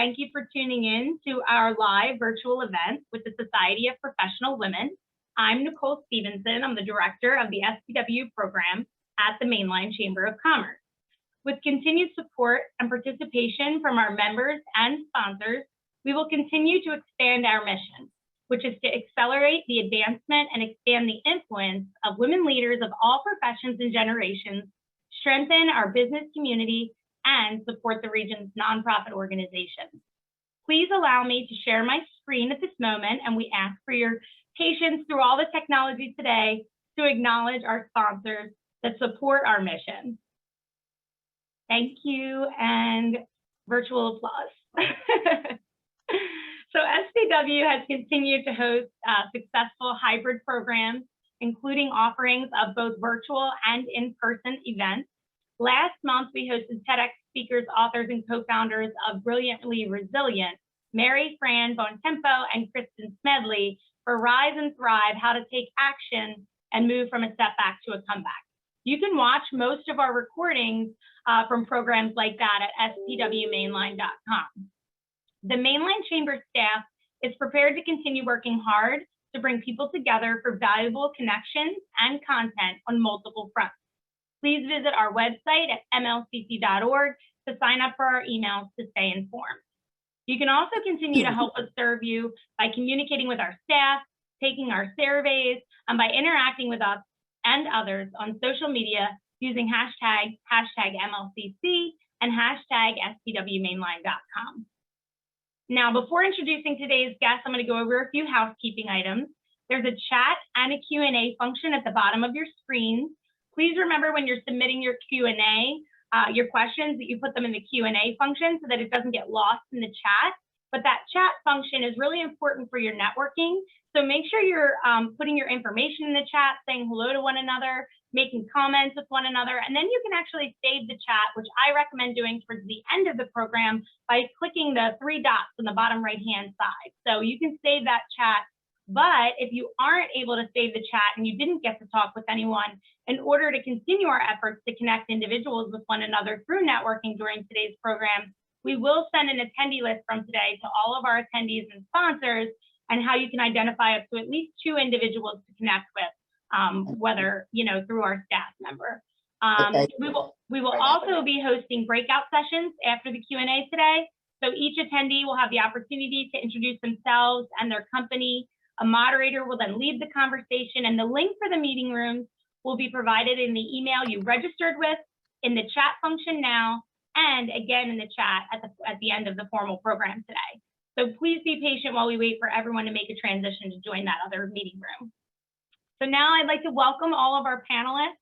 Thank you for tuning in to our live virtual event with the Society of Professional Women. I'm Nicole Stevenson. I'm the director of the SPW program at the Mainline Chamber of Commerce. With continued support and participation from our members and sponsors, we will continue to expand our mission, which is to accelerate the advancement and expand the influence of women leaders of all professions and generations, strengthen our business community, and support the region's nonprofit organizations. Please allow me to share my screen at this moment, and we ask for your patience through all the technology today to acknowledge our sponsors that support our mission. Thank you, and virtual applause. So SPW has continued to host successful hybrid programs, including offerings of both virtual and in-person events. Last month, we hosted TEDx speakers, authors, and co-founders of Brilliantly Resilient, Mary Fran Bontempo and Kristen Smedley, for Rise and Thrive, How to Take Action and Move from a Setback to a Comeback. You can watch most of our recordings from programs like that at spwmainline.com. The Mainline Chamber staff is prepared to continue working hard to bring people together for valuable connections and content on multiple fronts. Please visit our website at mlcc.org to sign up for our emails to stay informed. You can also continue to help us serve you by communicating with our staff, taking our surveys, and by interacting with us and others on social media using hashtag MLCC and hashtag SPWmainline.com. Now, before introducing today's guest, I'm going to go over a few housekeeping items. There's a chat and a Q&A function at the bottom of your screen. Please remember when you're submitting your Q&A, your questions, that you put them in the Q&A function so that it doesn't get lost in the chat. But that chat function is really important for your networking. So make sure you're putting your information in the chat, saying hello to one another, making comments with one another, and then you can actually save the chat, which I recommend doing towards the end of the program by clicking the 3 dots on the bottom right-hand side. So you can save that chat, but if you aren't able to save the chat and you didn't get to talk with anyone, in order to continue our efforts to connect individuals with one another through networking during today's program, we will send an attendee list from today to all of our attendees and sponsors, and how you can identify up to at least 2 individuals to connect with, whether, through our staff member. We will also be hosting breakout sessions after the Q&A today. So each attendee will have the opportunity to introduce themselves and their company. A moderator will then lead the conversation, and the link for the meeting rooms will be provided in the email you registered with, in the chat function now, and again in the chat at the end of the formal program today. So please be patient while we wait for everyone to make a transition to join that other meeting room. So now I'd like to welcome all of our panelists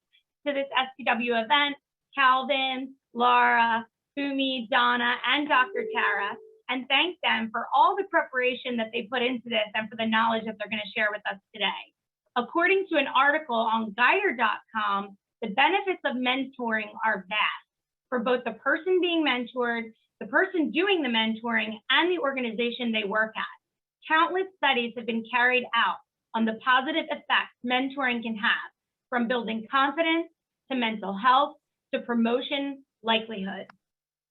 to this SPW event: Calvin, Laura, Fumi, Donna, and Dr. Tara, and thank them for all the preparation that they put into this and for the knowledge that they're going to share with us today. According to an article on Guider.com, the benefits of mentoring are vast for both the person being mentored, the person doing the mentoring, and the organization they work at. Countless studies have been carried out on the positive effects mentoring can have, from building confidence to mental health to promotion likelihood.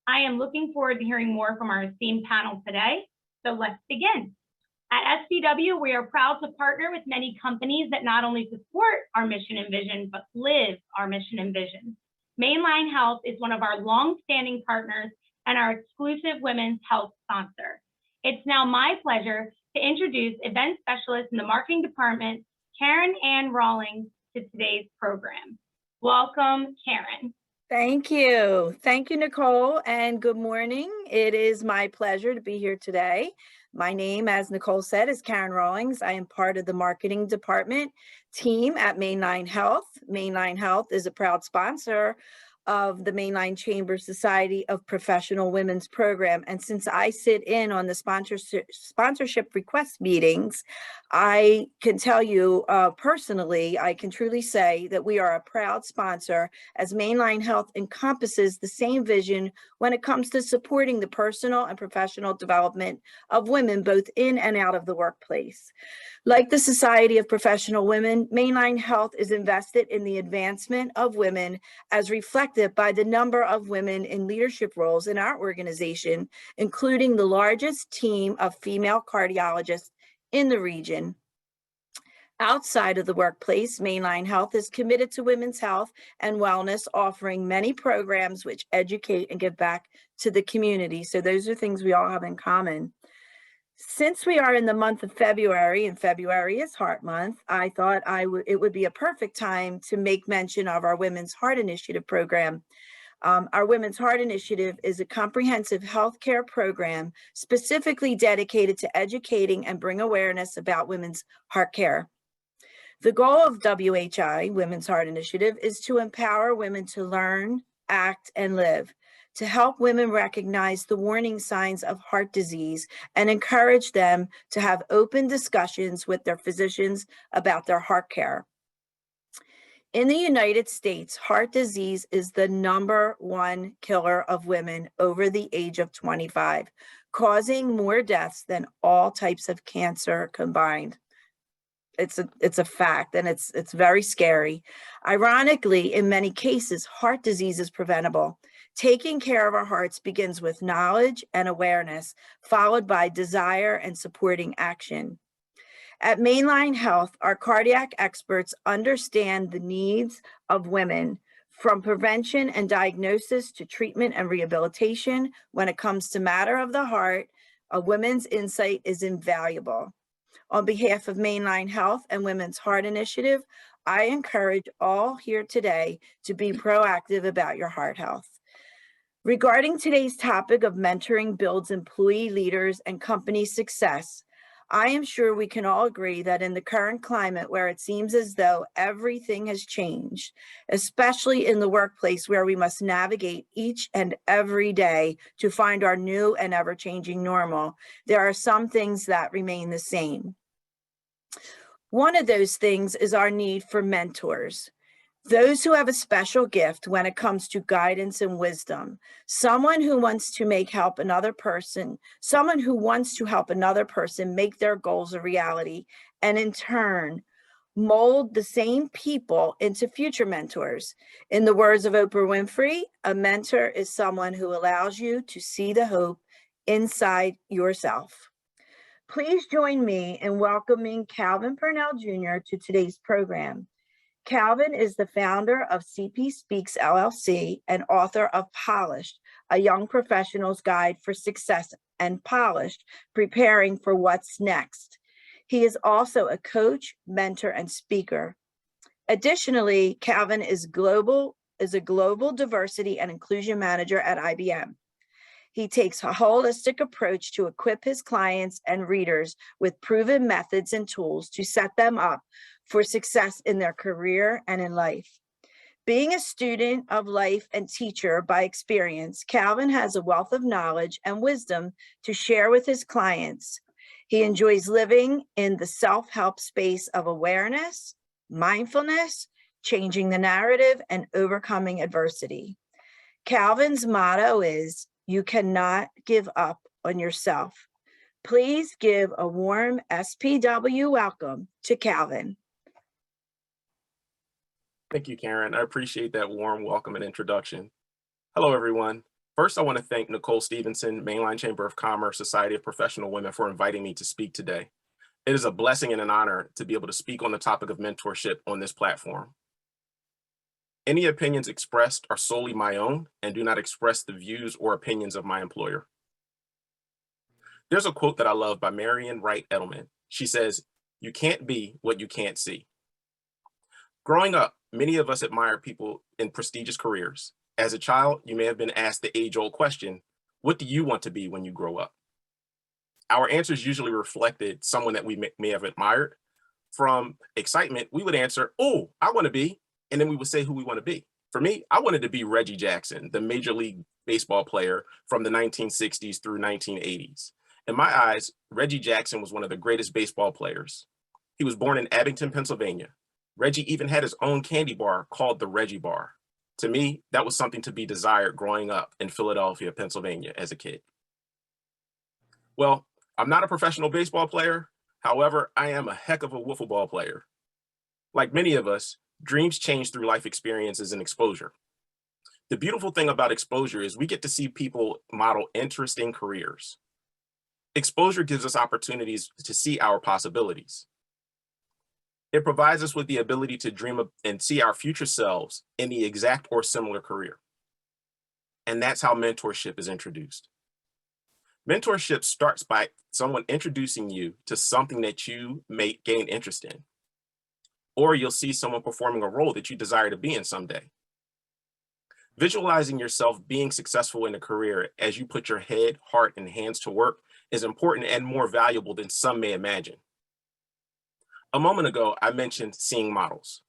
I am looking forward to hearing more from our esteemed panel today, so let's begin. At SPW, we are proud to partner with many companies that not only support our mission and vision, but live our mission and vision. Mainline Health is one of our long-standing partners and our exclusive women's health sponsor. It's now my pleasure to introduce event specialist in the marketing department, Karen Ann Rawlings, to today's program. Welcome, Karen. Thank you. Thank you, Nicole, and good morning. It is my pleasure to be here today. My name, as Nicole said, is Karen Rawlings. I am part of the marketing department team at Mainline Health. Mainline Health is a proud sponsor of the Mainline Chamber Society of Professional Women's program. And since I sit in on the sponsorship request meetings, I can tell you personally, I can truly say that we are a proud sponsor, as Mainline Health encompasses the same vision when it comes to supporting the personal and professional development of women, both in and out of the workplace. Like the Society of Professional Women, Mainline Health is invested in the advancement of women as reflected reflected by the number of women in leadership roles in our organization, including the largest team of female cardiologists in the region. Outside of the workplace, Mainline Health is committed to women's health and wellness, offering many programs which educate and give back to the community. So those are things we all have in common. Since we are in the month of February, and February is Heart Month, I thought it would be a perfect time to make mention of our Women's Heart Initiative program. Our Women's Heart Initiative is a comprehensive healthcare program specifically dedicated to educating and bring awareness about women's heart care. The goal of WHI, Women's Heart Initiative, is to empower women to learn, act, and live, to help women recognize the warning signs of heart disease and encourage them to have open discussions with their physicians about their heart care. In the United States, heart disease is the #1 killer of women over the age of 25, causing more deaths than all types of cancer combined. It's a fact, and it's very scary. Ironically, in many cases, heart disease is preventable. Taking care of our hearts begins with knowledge and awareness, followed by desire and supporting action. At Mainline Health, our cardiac experts understand the needs of women, from prevention and diagnosis to treatment and rehabilitation. When it comes to matter of the heart, a woman's insight is invaluable. On behalf of Mainline Health and Women's Heart Initiative, I encourage all here today to be proactive about your heart health. Regarding today's topic of mentoring builds employee leaders and company success, I am sure we can all agree that in the current climate where it seems as though everything has changed, especially in the workplace where we must navigate each and every day to find our new and ever-changing normal, there are some things that remain the same. One of those things is our need for mentors. Those who have a special gift when it comes to guidance and wisdom, someone who wants to help another person make their goals a reality, and in turn, mold the same people into future mentors. In the words of Oprah Winfrey, a mentor is someone who allows you to see the hope inside yourself. Please join me in welcoming Calvin Purnell Jr. to today's program. Calvin is the founder of CP Speaks LLC and author of Polished, a young professional's guide for success, and Polished, preparing for what's next. He is also a coach, mentor, and speaker. Additionally, Calvin is a global diversity and inclusion manager at IBM. He takes a holistic approach to equip his clients and readers with proven methods and tools to set them up for success in their career and in life. Being a student of life and teacher by experience, Calvin has a wealth of knowledge and wisdom to share with his clients. He enjoys living in the self-help space of awareness, mindfulness, changing the narrative, and overcoming adversity. Calvin's motto is, "You cannot give up on yourself." Please give a warm SPW welcome to Calvin. Thank you, Karen. I appreciate that warm welcome and introduction. Hello, everyone. First, I want to thank Nicole Stevenson, Mainline Chamber of Commerce, Society of Professional Women, for inviting me to speak today. It is a blessing and an honor to be able to speak on the topic of mentorship on this platform. Any opinions expressed are solely my own and do not express the views or opinions of my employer. There's a quote that I love by Marian Wright Edelman. She says, "You can't be what you can't see." Growing up, many of us admire people in prestigious careers. As a child, you may have been asked the age-old question, what do you want to be when you grow up? Our answers usually reflected someone that we may have admired. From excitement, we would answer, "Oh, I want to be," and then we would say who we want to be. For me, I wanted to be Reggie Jackson, the Major League Baseball player from the 1960s through 1980s. In my eyes, Reggie Jackson was one of the greatest baseball players. He was born in Abington, Pennsylvania. Reggie even had his own candy bar called the Reggie Bar. To me, that was something to be desired growing up in Philadelphia, Pennsylvania as a kid. Well, I'm not a professional baseball player. However, I am a heck of a wiffle ball player. Like many of us, dreams change through life experiences and exposure. The beautiful thing about exposure is we get to see people model interesting careers. Exposure gives us opportunities to see our possibilities. It provides us with the ability to dream of and see our future selves in the exact or similar career. And that's how mentorship is introduced. Mentorship starts by someone introducing you to something that you may gain interest in, or you'll see someone performing a role that you desire to be in someday. Visualizing yourself being successful in a career as you put your head, heart, and hands to work is important and more valuable than some may imagine. A moment ago, I mentioned seeing models.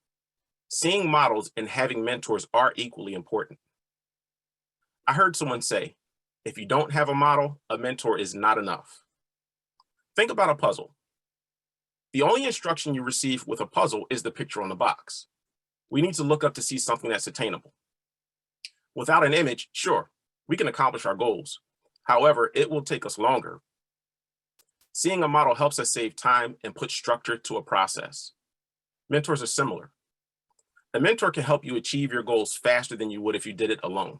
Seeing models and having mentors are equally important. I heard someone say, if you don't have a model, a mentor is not enough. Think about a puzzle. The only instruction you receive with a puzzle is the picture on the box. We need to look up to see something that's attainable. Without an image, sure, we can accomplish our goals. However, it will take us longer. Seeing a model helps us save time and put structure to a process. Mentors are similar. A mentor can help you achieve your goals faster than you would if you did it alone.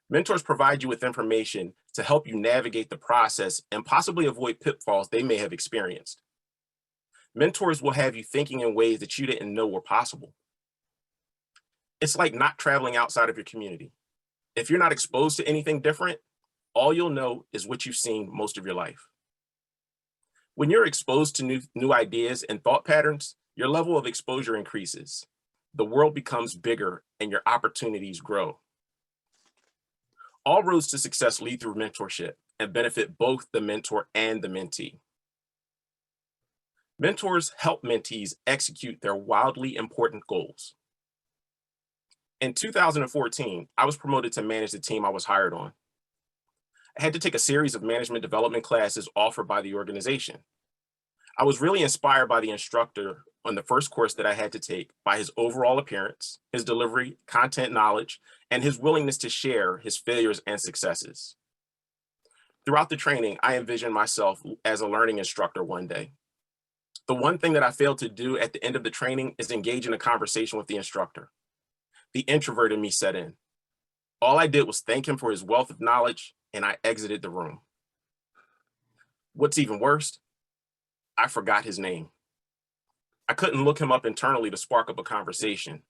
Mentors provide you with information to help you navigate the process and possibly avoid pitfalls they may have experienced. Mentors will have you thinking in ways that you didn't know were possible. It's like not traveling outside of your community. If you're not exposed to anything different, all you'll know is what you've seen most of your life. When you're exposed to new ideas and thought patterns, your level of exposure increases. The world becomes bigger and your opportunities grow. All roads to success lead through mentorship and benefit both the mentor and the mentee. Mentors help mentees execute their wildly important goals. In 2014, I was promoted to manage the team I was hired on. I had to take a series of management development classes offered by the organization. I was really inspired by the instructor on the first course that I had to take by his overall appearance, his delivery, content knowledge, and his willingness to share his failures and successes. Throughout the training, I envisioned myself as a learning instructor one day. The one thing that I failed to do at the end of the training is engage in a conversation with the instructor. The introvert in me set in. All I did was thank him for his wealth of knowledge, and I exited the room. What's even worse, I forgot his name. I couldn't look him up internally to spark up a conversation.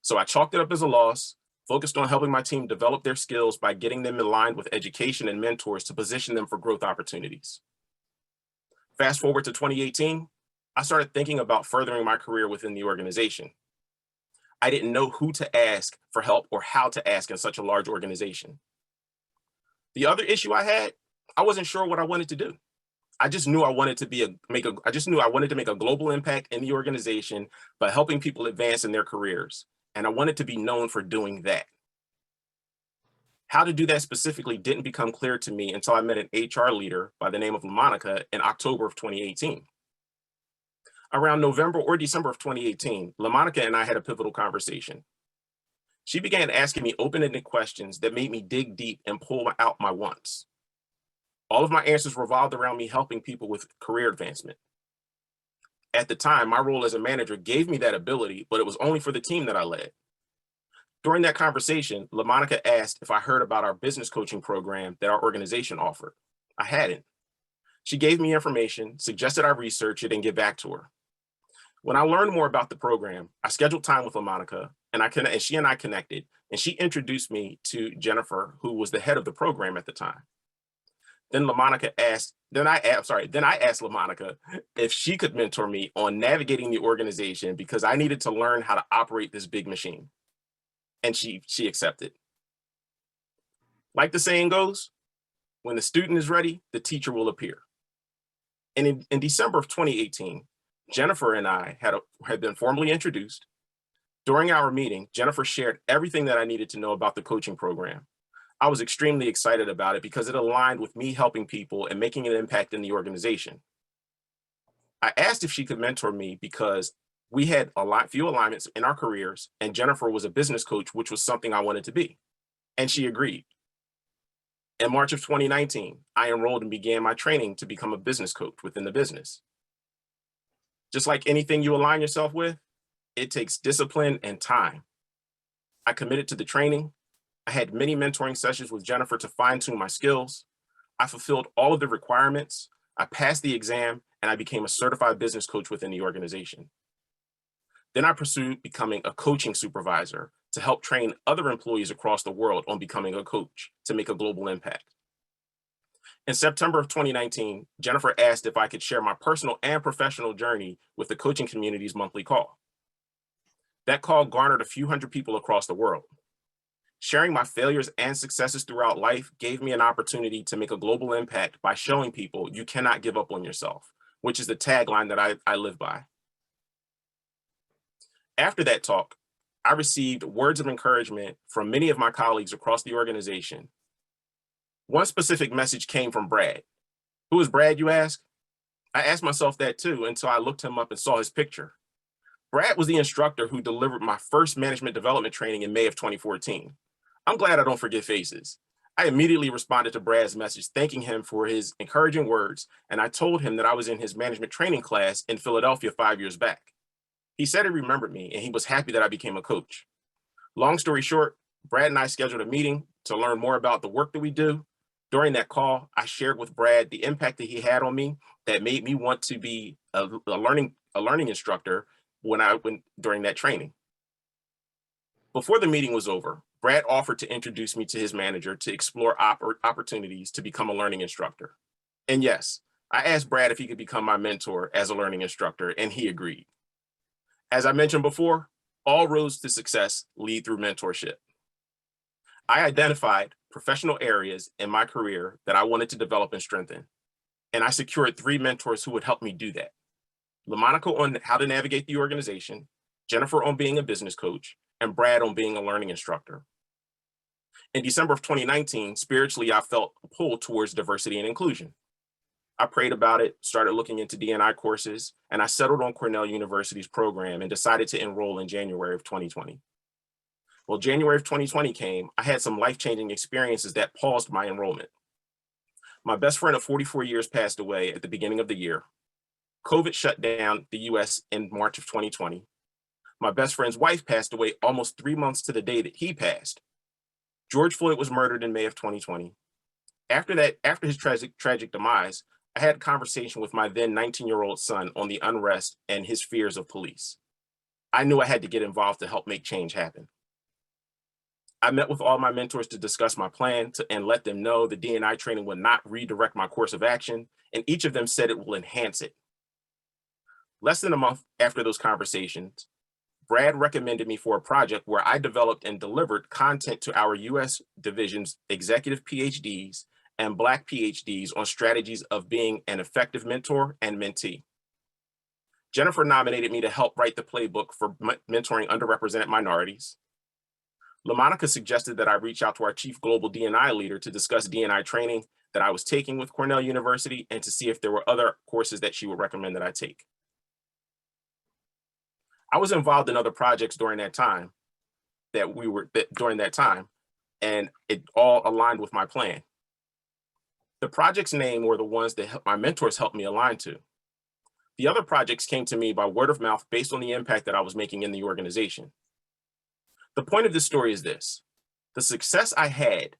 So I chalked it up as a loss, focused on helping my team develop their skills by getting them aligned with education and mentors to position them for growth opportunities. Fast forward to 2018, I started thinking about furthering my career within the organization. I didn't know who to ask for help or how to ask in such a large organization. The other issue I had, I wasn't sure what I wanted to do. I just knew I wanted to make a global impact in the organization by helping people advance in their careers. And I wanted to be known for doing that. How to do that specifically didn't become clear to me until I met an HR leader by the name of LaMonica in October of 2018. Around November or December of 2018, LaMonica and I had a pivotal conversation. She began asking me open-ended questions that made me dig deep and pull out my wants. All of my answers revolved around me helping people with career advancement. At the time, my role as a manager gave me that ability, but it was only for the team that I led. During that conversation, LaMonica asked if I heard about our business coaching program that our organization offered. I hadn't. She gave me information, suggested I research it and get back to her. When I learned more about the program, I scheduled time with LaMonica and she and I connected, and she introduced me to Jennifer, who was the head of the program at the time. Then I asked LaMonica if she could mentor me on navigating the organization because I needed to learn how to operate this big machine. And she accepted. Like the saying goes, when the student is ready, the teacher will appear. And in December of 2018, Jennifer and I had been formally introduced. During our meeting, Jennifer shared everything that I needed to know about the coaching program. I was extremely excited about it because it aligned with me helping people and making an impact in the organization. I asked if she could mentor me because we had few alignments in our careers, and Jennifer was a business coach, which was something I wanted to be. And she agreed. In March of 2019, I enrolled and began my training to become a business coach within the business. Just like anything you align yourself with, it takes discipline and time. I committed to the training. I had many mentoring sessions with Jennifer to fine-tune my skills. I fulfilled all of the requirements. I passed the exam, and I became a certified business coach within the organization. Then I pursued becoming a coaching supervisor to help train other employees across the world on becoming a coach to make a global impact. In September of 2019, Jennifer asked if I could share my personal and professional journey with the coaching community's monthly call. That call garnered a few hundred people across the world. Sharing my failures and successes throughout life gave me an opportunity to make a global impact by showing people you cannot give up on yourself, which is the tagline that I live by. After that talk, I received words of encouragement from many of my colleagues across the organization. One specific message came from Brad. Who is Brad, you ask? I asked myself that too until I looked him up and saw his picture. Brad was the instructor who delivered my first management development training in May of 2014. I'm glad I don't forget faces. I immediately responded to Brad's message, thanking him for his encouraging words, and I told him that I was in his management training class in Philadelphia 5 years back. He said he remembered me and he was happy that I became a coach. Long story short, Brad and I scheduled a meeting to learn more about the work that we do. During that call, I shared with Brad the impact that he had on me that made me want to be a learning instructor during that training. Before the meeting was over, Brad offered to introduce me to his manager to explore opportunities to become a learning instructor. And yes, I asked Brad if he could become my mentor as a learning instructor, and he agreed. As I mentioned before, all roads to success lead through mentorship. I identified professional areas in my career that I wanted to develop and strengthen, and I secured 3 mentors who would help me do that. LaMonica on how to navigate the organization, Jennifer on being a business coach, and Brad on being a learning instructor. In December of 2019, spiritually, I felt a pull towards diversity and inclusion. I prayed about it, started looking into D&I courses, and I settled on Cornell University's program and decided to enroll in January of 2020. Well, January of 2020 came, I had some life-changing experiences that paused my enrollment. My best friend of 44 years passed away at the beginning of the year. COVID shut down the US in March of 2020. My best friend's wife passed away almost 3 months to the day that he passed. George Floyd was murdered in May of 2020. After his tragic demise, I had a conversation with my then 19-year-old son on the unrest and his fears of police. I knew I had to get involved to help make change happen. I met with all my mentors to discuss my plan and let them know the D&I training would not redirect my course of action, and each of them said it will enhance it. Less than a month after those conversations, Brad recommended me for a project where I developed and delivered content to our US division's executive PhDs and Black PhDs on strategies of being an effective mentor and mentee. Jennifer nominated me to help write the playbook for mentoring underrepresented minorities. LaMonica suggested that I reach out to our chief global D&I leader to discuss D&I training that I was taking with Cornell University and to see if there were other courses that she would recommend that I take. I was involved in other projects during that time, and it all aligned with my plan. The project's name were the ones that my mentors helped me align to. The other projects came to me by word of mouth based on the impact that I was making in the organization. The point of this story is this: the success I had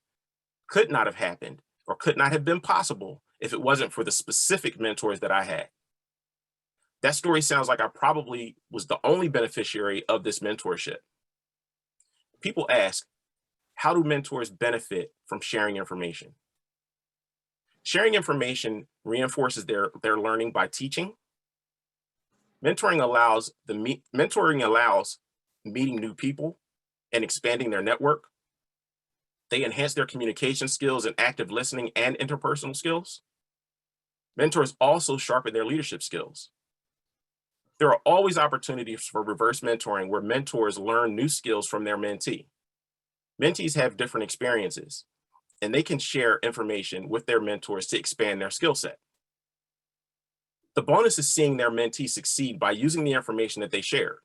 could not have happened or could not have been possible if it wasn't for the specific mentors that I had. That story sounds like I probably was the only beneficiary of this mentorship. People ask, how do mentors benefit from sharing information? Sharing information reinforces their learning by teaching. Mentoring allows meeting new people and expanding their network. They enhance their communication skills and active listening and interpersonal skills. Mentors also sharpen their leadership skills. There are always opportunities for reverse mentoring where mentors learn new skills from their mentee. Mentees have different experiences, and they can share information with their mentors to expand their skill set. The bonus is seeing their mentee succeed by using the information that they shared.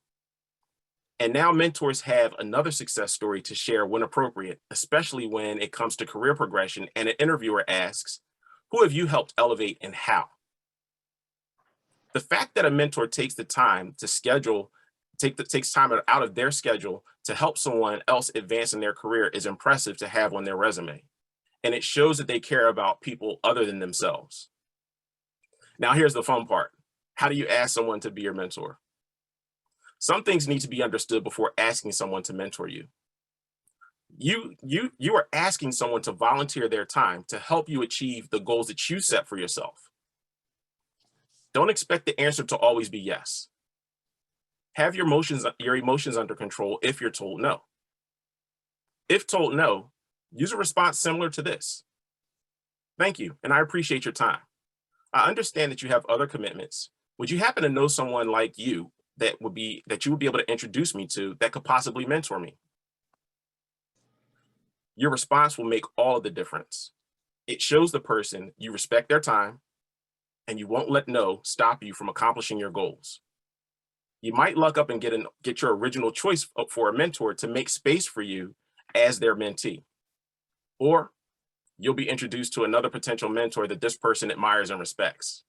And now mentors have another success story to share when appropriate, especially when it comes to career progression and an interviewer asks, who have you helped elevate and how? The fact that a mentor takes the time to schedule takes time out of their schedule to help someone else advance in their career is impressive to have on their resume. And it shows that they care about people other than themselves. Now, here's the fun part. How do you ask someone to be your mentor? Some things need to be understood before asking someone to mentor you. You are asking someone to volunteer their time to help you achieve the goals that you set for yourself. Don't expect the answer to always be yes. Have your emotions under control if you're told no. If told no, use a response similar to this. Thank you, and I appreciate your time. I understand that you have other commitments. Would you happen to know someone like you that you would be able to introduce me to that could possibly mentor me? Your response will make all of the difference. It shows the person you respect their time and you won't let no stop you from accomplishing your goals. You might luck up and get your original choice for a mentor to make space for you as their mentee. Or you'll be introduced to another potential mentor that this person admires and respects.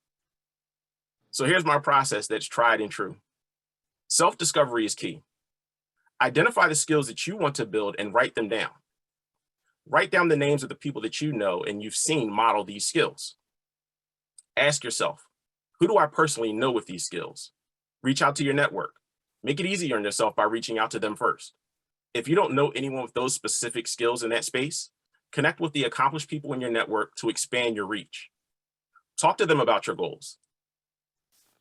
So here's my process that's tried and true. Self-discovery is key. Identify the skills that you want to build and write them down. Write down the names of the people that you know and you've seen model these skills. Ask yourself, who do I personally know with these skills? Reach out to your network. Make it easier on yourself by reaching out to them first. If you don't know anyone with those specific skills in that space, connect with the accomplished people in your network to expand your reach. Talk to them about your goals.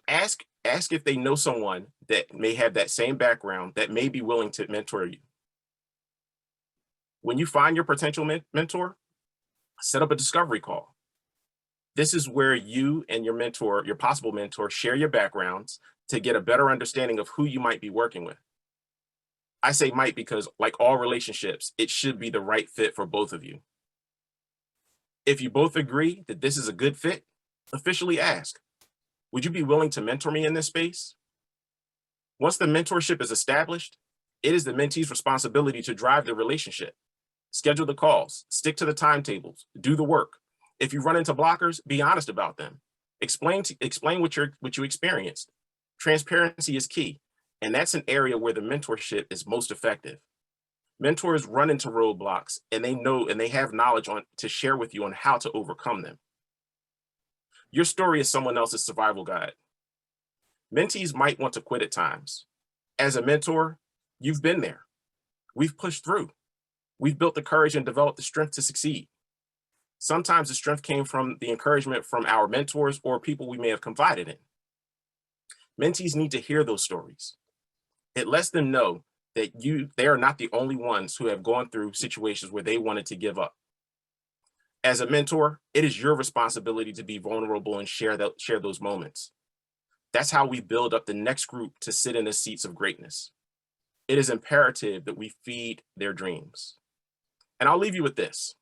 Ask if they know someone that may have that same background that may be willing to mentor you. When you find your potential mentor, set up a discovery call. This is where you and your mentor, your possible mentor, share your backgrounds to get a better understanding of who you might be working with. I say might because, like all relationships, it should be the right fit for both of you. If you both agree that this is a good fit, officially ask, would you be willing to mentor me in this space? Once the mentorship is established, it is the mentee's responsibility to drive the relationship. Schedule the calls, stick to the timetables, do the work. If you run into blockers, be honest about them. Explain what you experienced. Transparency is key, and that's an area where the mentorship is most effective. Mentors run into roadblocks, and they know and they have knowledge to share with you on how to overcome them. Your story is someone else's survival guide. Mentees might want to quit at times. As a mentor, you've been there. We've pushed through. We've built the courage and developed the strength to succeed. Sometimes the strength came from the encouragement from our mentors or people we may have confided in. Mentees need to hear those stories. It lets them know that they are not the only ones who have gone through situations where they wanted to give up. As a mentor, it is your responsibility to be vulnerable and share those moments. That's how we build up the next group to sit in the seats of greatness. It is imperative that we feed their dreams. And I'll leave you with this.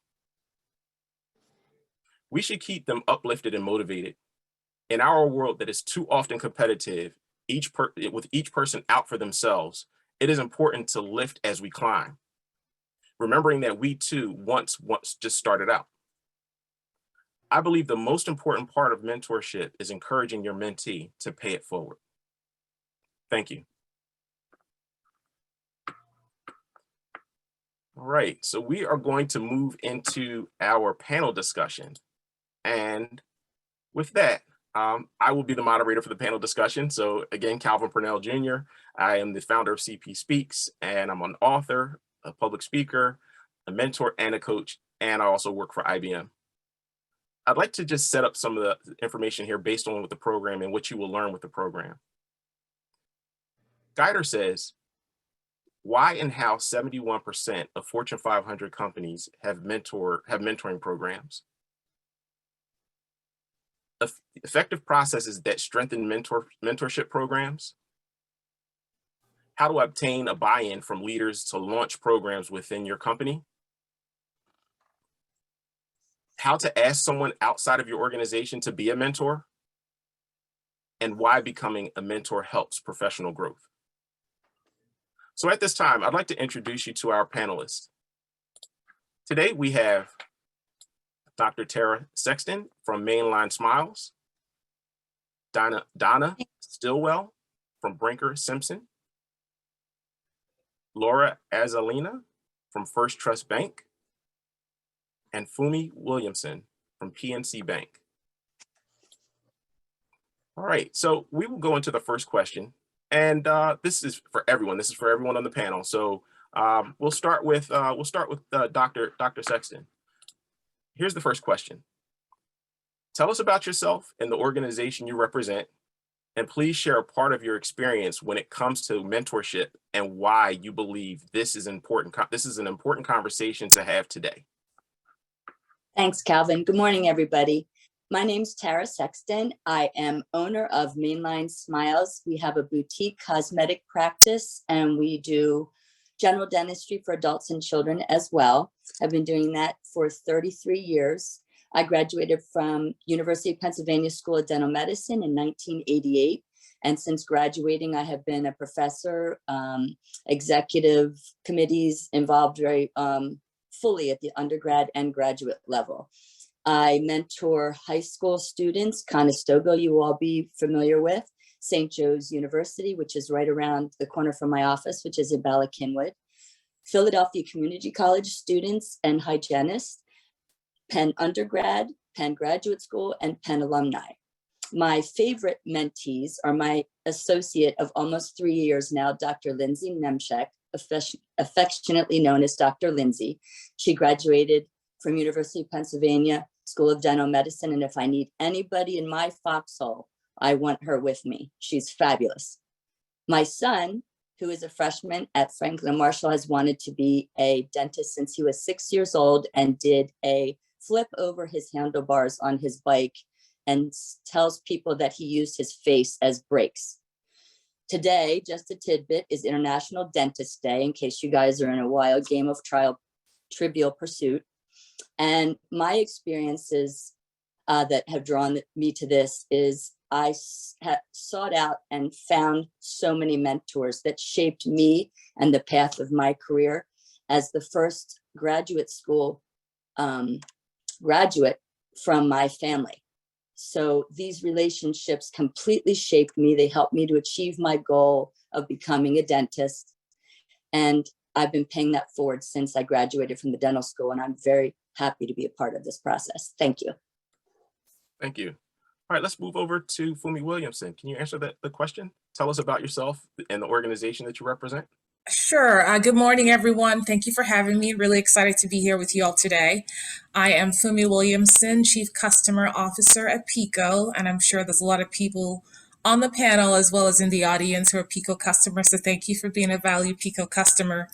We should keep them uplifted and motivated. In our world that is too often competitive, with each person out for themselves, it is important to lift as we climb, remembering that we too once just started out. I believe the most important part of mentorship is encouraging your mentee to pay it forward. Thank you. All right, so we are going to move into our panel discussion. And with that, I will be the moderator for the panel discussion. So again, Calvin Purnell Jr. I am the founder of CP Speaks, and I'm an author, a public speaker, a mentor, and a coach, and I also work for IBM. I'd like to just set up some of the information here based on with the program and what you will learn with the program. Guider says, why and how 71% of Fortune 500 companies have mentoring programs? Effective processes that strengthen mentorship programs. How to obtain a buy-in from leaders to launch programs within your company. How to ask someone outside of your organization to be a mentor. And why becoming a mentor helps professional growth. So at this time, I'd like to introduce you to our panelists. Today we have Dr. Tara Sexton from Mainline Smiles, Donna Stillwell from Brinker Simpson, Laura Azalina from First Trust Bank, and Fumi Williamson from PNC Bank. All right, so we will go into the first question, and this is for everyone. This is for everyone on the panel. So we'll start with Dr. Sexton. Here's the first question. Tell us about yourself and the organization you represent, and please share a part of your experience when it comes to mentorship and why you believe this is important. This is an important conversation to have today. Thanks, Calvin. Good morning, everybody. My name's Tara Sexton. I am owner of Mainline Smiles. We have a boutique cosmetic practice, and we do general dentistry for adults and children as well. I've been doing that for 33 years. I graduated from University of Pennsylvania School of Dental Medicine in 1988. And since graduating, I have been a professor, executive committees involved very fully at the undergrad and graduate level. I mentor high school students, Conestoga, you will all be familiar with, St. Joe's University, which is right around the corner from my office, which is in Bala Cynwyd, Philadelphia Community College students and hygienists, Penn undergrad, Penn graduate school, and Penn alumni. My favorite mentees are my associate of almost 3 years now, Dr. Lindsay Nemchek, affectionately known as Dr. Lindsay. She graduated from University of Pennsylvania School of Dental Medicine, and if I need anybody in my foxhole, I want her with me. She's fabulous. My son, who is a freshman at Franklin Marshall, has wanted to be a dentist since he was 6 years old and did a flip over his handlebars on his bike and tells people that he used his face as brakes. Today, just a tidbit, is International Dentist Day, in case you guys are in a wild game of Trivial Pursuit. And my experiences that have drawn me to this is I sought out and found so many mentors that shaped me and the path of my career as the first graduate school graduate from my family. So these relationships completely shaped me. They helped me to achieve my goal of becoming a dentist. And I've been paying that forward since I graduated from the dental school, and I'm very happy to be a part of this process. Thank you. Thank you. All right, let's move over to Fumi Williamson. Can you answer the question? Tell us about yourself and the organization that you represent. Sure. Good morning, everyone. Thank you for having me. Really excited to be here with you all today. I am Fumi Williamson, Chief Customer Officer at PICO, and I'm sure there's a lot of people on the panel as well as in the audience who are PICO customers, so thank you for being a valued PICO customer.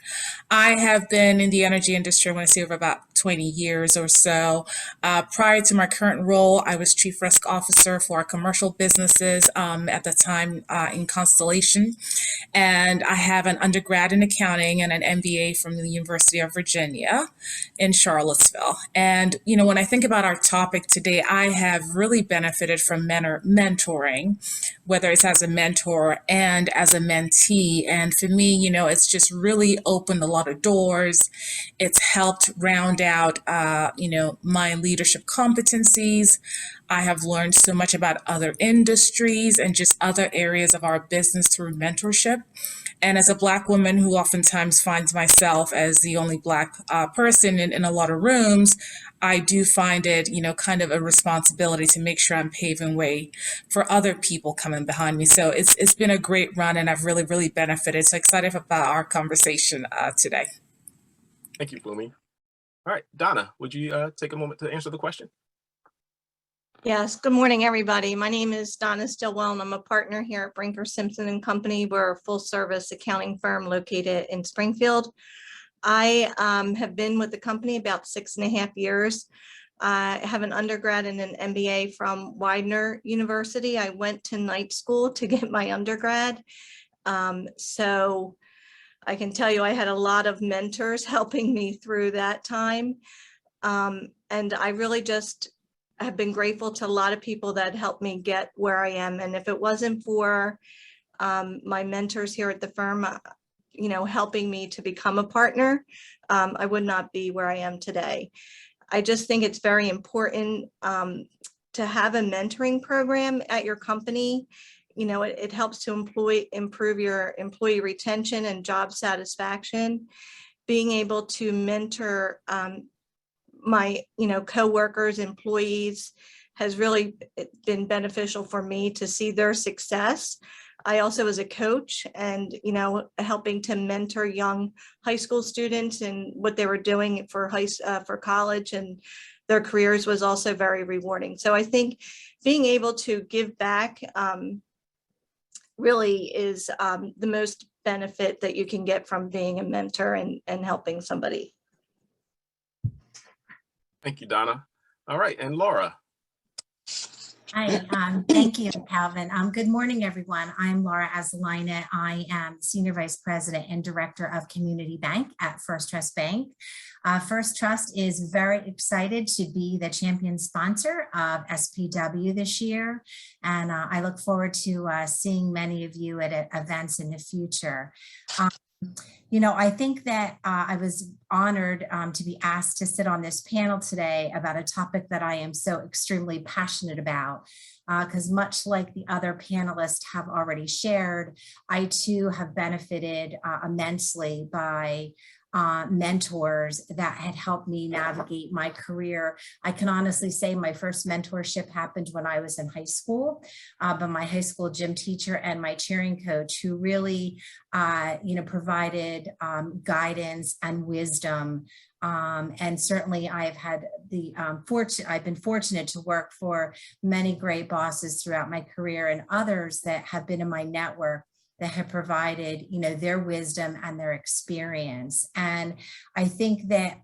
I have been in the energy industry, I want to say, over about 20 years or so. Prior to my current role, I was Chief Risk Officer for our commercial businesses at the time in Constellation. And I have an undergrad in accounting and an MBA from the University of Virginia in Charlottesville. And, you know, when I think about our topic today, I have really benefited from mentoring, whether it's as a mentor and as a mentee. And for me, you know, it's just really opened a lot of doors. It's helped round out, you know, my leadership competencies. I have learned so much about other industries and just other areas of our business through mentorship. And as a Black woman who oftentimes finds myself as the only Black person in a lot of rooms, I do find it, you know, kind of a responsibility to make sure I'm paving way for other people coming behind me. So it's been a great run, and I've really, really benefited. So excited about our conversation today. Thank you, Fumi. All right, Donna, would you take a moment to answer the question? Yes, good morning, everybody. My name is Donna Stillwell, and I'm a partner here at Brinker Simpson and Company. We're a full-service accounting firm located in Springfield. I have been with the company about 6.5 years. I have an undergrad and an MBA from Widener University. I went to night school to get my undergrad. So I can tell you I had a lot of mentors helping me through that time. And I really just have been grateful to a lot of people that helped me get where I am. And if it wasn't for my mentors here at the firm, you know, helping me to become a partner, I would not be where I am today. I just think it's very important to have a mentoring program at your company. it helps to improve your employee retention and job satisfaction. Being able to mentor my, coworkers, employees has really been beneficial for me to see their success. I also was a coach and, helping to mentor young high school students and what they were doing for college and their careers was also very rewarding. So I think being able to give back really is the most benefit that you can get from being a mentor and helping somebody. Thank you, Donna. All right, and Laura. Hi, thank you, Calvin. Good morning, everyone. I'm Laura Azzelina. I am Senior Vice President and Director of Community Bank at First Trust Bank. First Trust is very excited to be the champion sponsor of SPW this year, and I look forward to seeing many of you at events in the future. I think that I was honored to be asked to sit on this panel today about a topic that I am so extremely passionate about, because much like the other panelists have already shared, I too have benefited immensely by mentors that had helped me navigate my career. I can honestly say my first mentorship happened when I was in high school, but my high school gym teacher and my cheering coach who really, provided guidance and wisdom. And certainly I've had the I've been fortunate to work for many great bosses throughout my career and others that have been in my network that have provided, their wisdom and their experience. And I think that,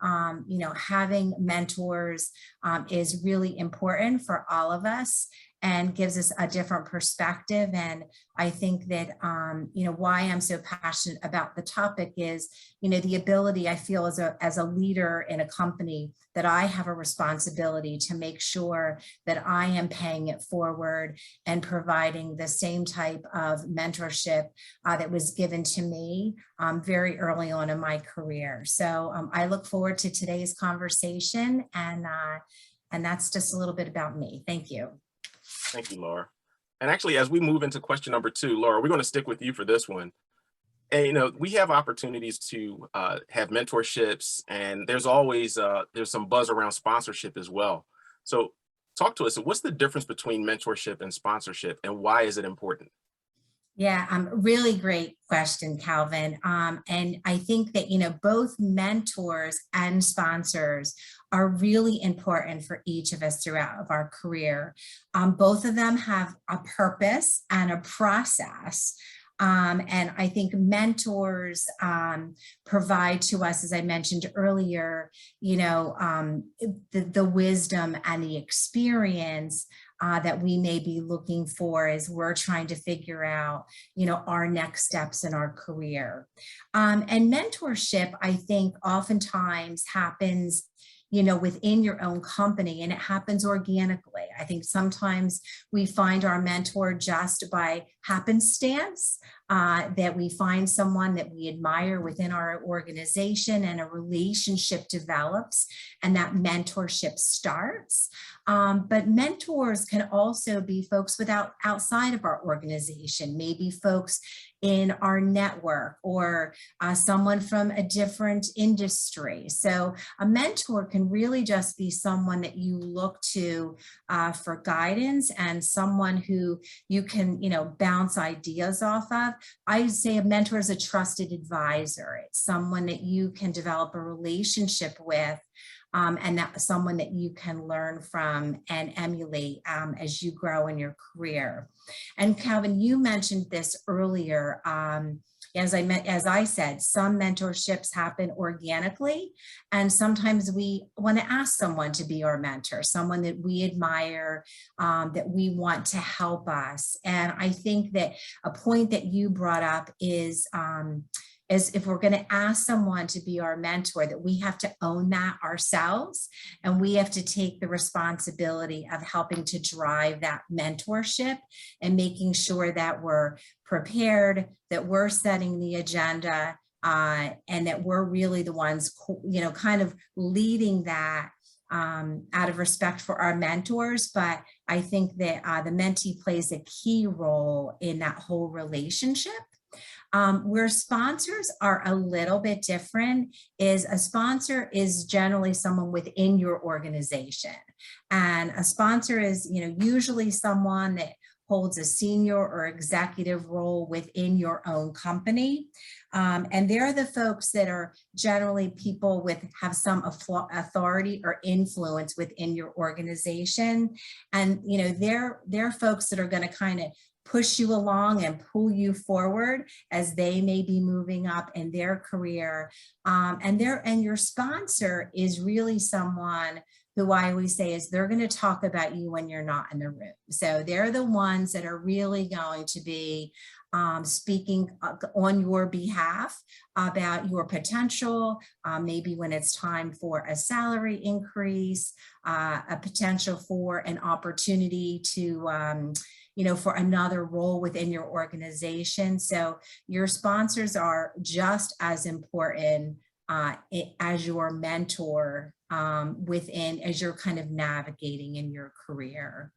having mentors is really important for all of us and gives us a different perspective. And I think that, why I'm so passionate about the topic is, the ability I feel as a leader in a company that I have a responsibility to make sure that I am paying it forward and providing the same type of mentorship that was given to me very early on in my career. So I look forward to today's conversation, and that's just a little bit about me. Thank you. Thank you, Laura. And actually, as we move into question number 2, Laura, we're going to stick with you for this one. And, we have opportunities to have mentorships, and there's always there's some buzz around sponsorship as well. So talk to us. What's the difference between mentorship and sponsorship, and why is it important? Yeah, really great question, Calvin. And I think that, both mentors and sponsors are really important for each of us throughout of our career. Both of them have a purpose and a process. And I think mentors provide to us, as I mentioned earlier, the wisdom and the experience that we may be looking for as we're trying to figure out, our next steps in our career. And mentorship, I think, oftentimes happens within your own company, and it happens organically. I think sometimes we find our mentor just by happenstance, that we find someone that we admire within our organization and a relationship develops and that mentorship starts. But mentors can also be folks outside of our organization, maybe folks in our network or someone from a different industry. So a mentor can really just be someone that you look to for guidance and someone who you can, bounce ideas off of. I would say a mentor is a trusted advisor. It's someone that you can develop a relationship with, and that's someone that you can learn from and emulate as you grow in your career. And Calvin, you mentioned this earlier. As I said, some mentorships happen organically, and sometimes we want to ask someone to be our mentor, someone that we admire, that we want to help us. And I think that a point that you brought up is if we're going to ask someone to be our mentor, that we have to own that ourselves, and we have to take the responsibility of helping to drive that mentorship and making sure that we're prepared, that we're setting the agenda, and that we're really the ones, kind of leading that out of respect for our mentors, but I think that the mentee plays a key role in that whole relationship. Where sponsors are a little bit different is a sponsor is generally someone within your organization. And a sponsor is, usually someone that holds a senior or executive role within your own company. And they're the folks that are generally people have some authority or influence within your organization. And, they're folks that are going to kind of push you along and pull you forward as they may be moving up in their career. And your sponsor is really someone who I always say is they're going to talk about you when you're not in the room. So they're the ones that are really going to be speaking on your behalf about your potential, maybe when it's time for a salary increase, a potential for an opportunity to for another role within your organization. So your sponsors are just as important as your mentor as you're kind of navigating in your career.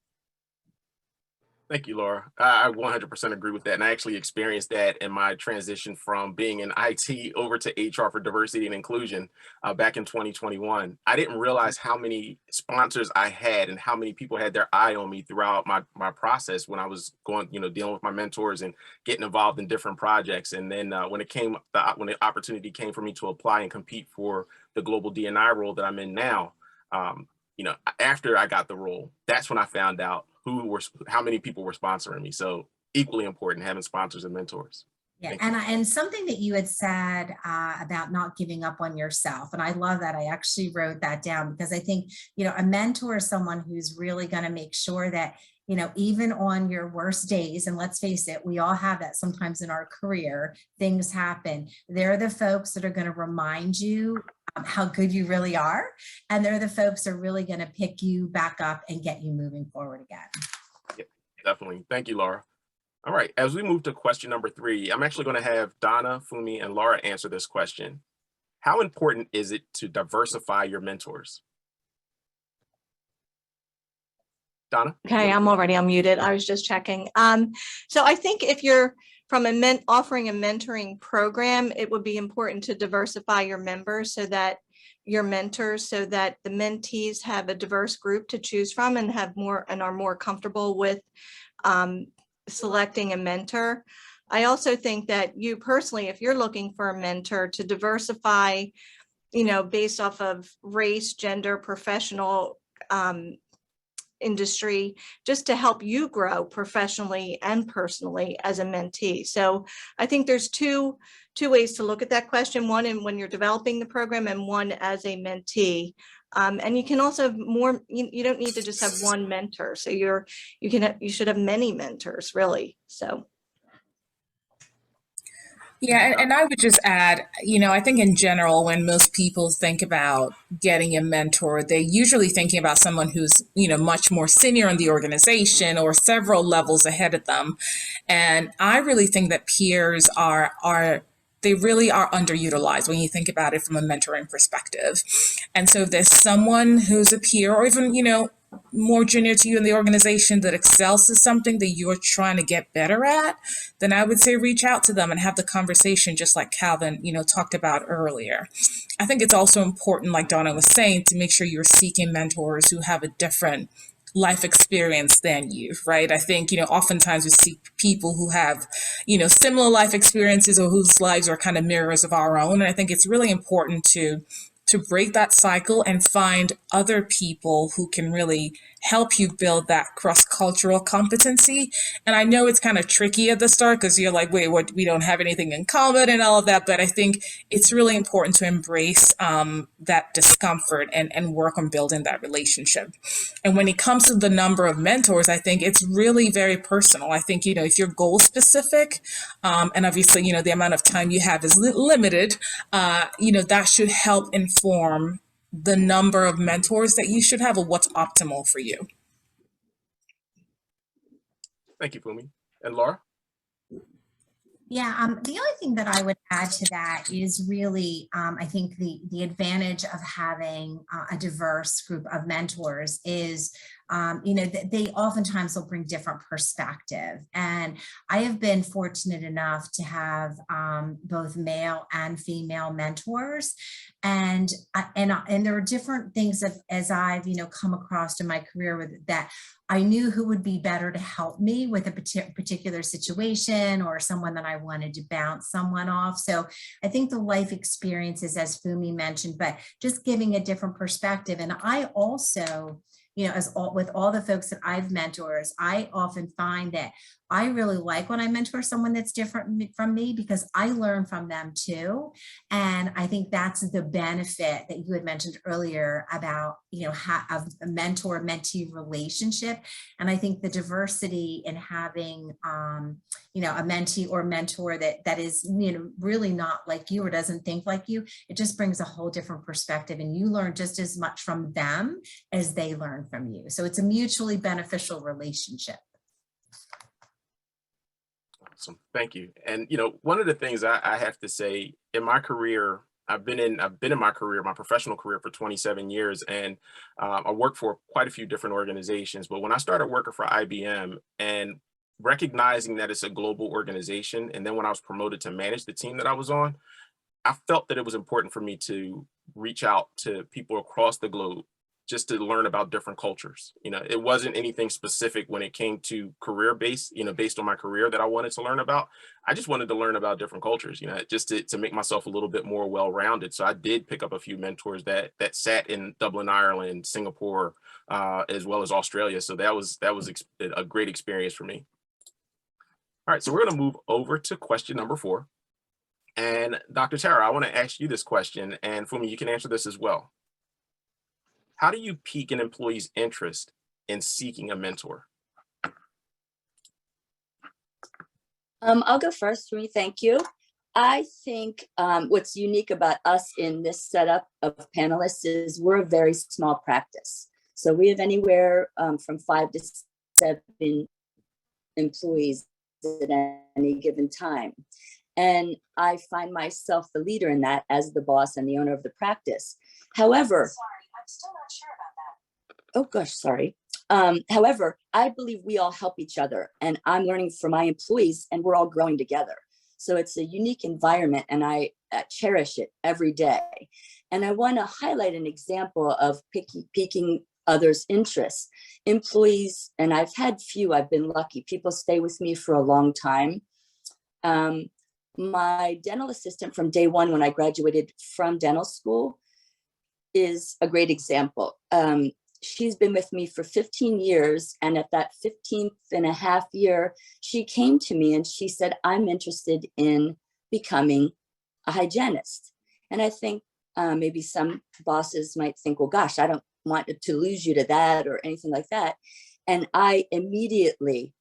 Thank you, Laura. I 100% agree with that. And I actually experienced that in my transition from being in IT over to HR for diversity and inclusion back in 2021. I didn't realize how many sponsors I had and how many people had their eye on me throughout my process when I was going, dealing with my mentors and getting involved in different projects. And then when the opportunity came for me to apply and compete for the global D&I role that I'm in now, after I got the role, that's when I found out how many people were sponsoring me. So equally important having sponsors and mentors. Yeah, and something that you had said about not giving up on yourself, and I love that. I actually wrote that down because I think, a mentor is someone who's really going to make sure that, even on your worst days, and let's face it, we all have that sometimes in our career, things happen. They're the folks that are going to remind you how good you really are. And they're the folks that are really going to pick you back up and get you moving forward again. Yeah, definitely. Thank you, Laura. All right, as we move to question number 3, I'm actually going to have Donna, Fumi, and Laura answer this question. How important is it to diversify your mentors? Donna? Okay, I'm already unmuted. I was just checking. So I think if you're from offering a mentoring program, it would be important to diversify your members so that your mentors, so that the mentees have a diverse group to choose from and are more comfortable with selecting a mentor. I also think that you personally, if you're looking for a mentor, to diversify, based off of race, gender, professional industry, just to help you grow professionally and personally as a mentee. So I think there's two ways to look at that question. One, and when you're developing the program, and one as a mentee. And you can also have more, you don't need to just have one mentor. So you should have many mentors, really. So. Yeah, and I would just add, I think in general, when most people think about getting a mentor, they're usually thinking about someone who's, much more senior in the organization or several levels ahead of them. And I really think that peers they really are underutilized when you think about it from a mentoring perspective. And so if there's someone who's a peer or even, more junior to you in the organization that excels at something that you're trying to get better at, then I would say reach out to them and have the conversation, just like Calvin, talked about earlier. I think it's also important, like Donna was saying, to make sure you're seeking mentors who have a different life experience than you, right? I think, oftentimes we see people who have, similar life experiences or whose lives are kind of mirrors of our own. And I think it's really important to break that cycle and find other people who can really help you build that cross-cultural competency. And I know it's kind of tricky at the start because you're like, wait, what? We don't have anything in common and all of that. But I think it's really important to embrace that discomfort and work on building that relationship. And when it comes to the number of mentors, I think it's really very personal. I think, if you're goal specific, and obviously, the amount of time you have is limited, that should help inform the number of mentors that you should have or what's optimal for you. Thank you, Fumi. And Laura? Yeah, the only thing that I would add to that is really, I think the advantage of having a diverse group of mentors is they oftentimes will bring different perspective. And I have been fortunate enough to have both male and female mentors. And there are different things as I've, come across in my career with that. I knew who would be better to help me with a particular situation or someone that I wanted to bounce someone off. So I think the life experiences, as Fumi mentioned, but just giving a different perspective. And I also, with all the folks that I've mentors, I often find that I really like when I mentor someone that's different from me because I learn from them too. And I think that's the benefit that you had mentioned earlier about, a mentor-mentee relationship. And I think the diversity in having, a mentee or mentor that is, really not like you or doesn't think like you, it just brings a whole different perspective and you learn just as much from them as they learn from you. So it's a mutually beneficial relationship. Awesome. Thank you. And, one of the things I have to say in my career, I've been in my professional career for 27 years, and I worked for quite a few different organizations. But when I started working for IBM and recognizing that it's a global organization, and then when I was promoted to manage the team that I was on, I felt that it was important for me to reach out to people across the globe just to learn about different cultures. It wasn't anything specific when it came to career based on my career that I wanted to learn about. I just wanted to learn about different cultures, just to make myself a little bit more well-rounded. So I did pick up a few mentors that sat in Dublin, Ireland, Singapore, as well as Australia. So that was a great experience for me. All right, so we're going to move over to question number 4. And Dr. Tara, I want to ask you this question, and Fumi, you can answer this as well. How do you pique an employee's interest in seeking a mentor? I'll go first, Fumi. Thank you. I think what's unique about us in this setup of panelists is we're a very small practice. So we have anywhere from 5 to 7 employees at any given time. And I find myself the leader in that as the boss and the owner of the practice. However, I'm still not sure about that. Oh gosh, sorry. However, I believe we all help each other, and I'm learning from my employees and we're all growing together. So it's a unique environment and I cherish it every day. And I want to highlight an example of piquing others' interests. Employees, and I've had few, I've been lucky, people stay with me for a long time. My dental assistant from day one when I graduated from dental school is a great example. She's been with me for 15 years. And at that 15th and a half year, she came to me and she said, I'm interested in becoming a hygienist. And I think maybe some bosses might think, well, gosh, I don't want to lose you to that or anything like that. And I immediately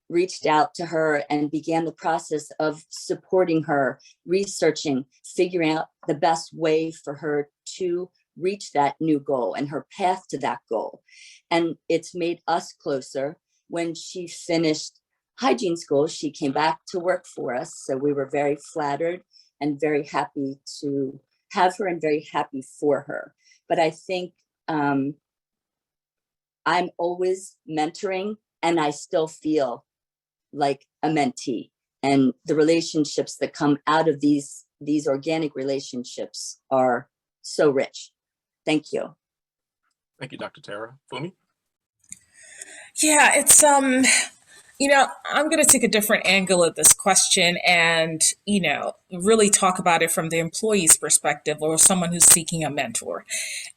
reached out to her and began the process of supporting her, researching, figuring out the best way for her to reach that new goal and her path to that goal. And it's made us closer. When she finished hygiene school, she came back to work for us. So we were very flattered and very happy to have her and very happy for her. But I think I'm always mentoring and I still feel like a mentee, and the relationships that come out of these organic relationships are so rich. Thank you. Thank you, Dr. Tara. Fumi? Yeah, it's I'm going to take a different angle at this question and, really talk about it from the employee's perspective or someone who's seeking a mentor.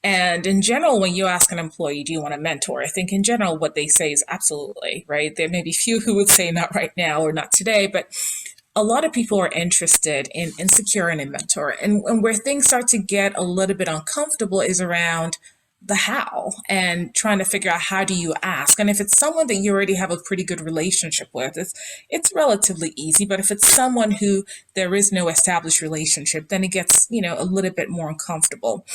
And in general, when you ask an employee, do you want a mentor? I think in general, what they say is absolutely, right? There may be few who would say not right now or not today, but a lot of people are interested in securing a mentor. And where things start to get a little bit uncomfortable is around the how and trying to figure out how do you ask. And if it's someone that you already have a pretty good relationship with, it's relatively easy. But if it's someone who there is no established relationship, then it gets, a little bit more uncomfortable.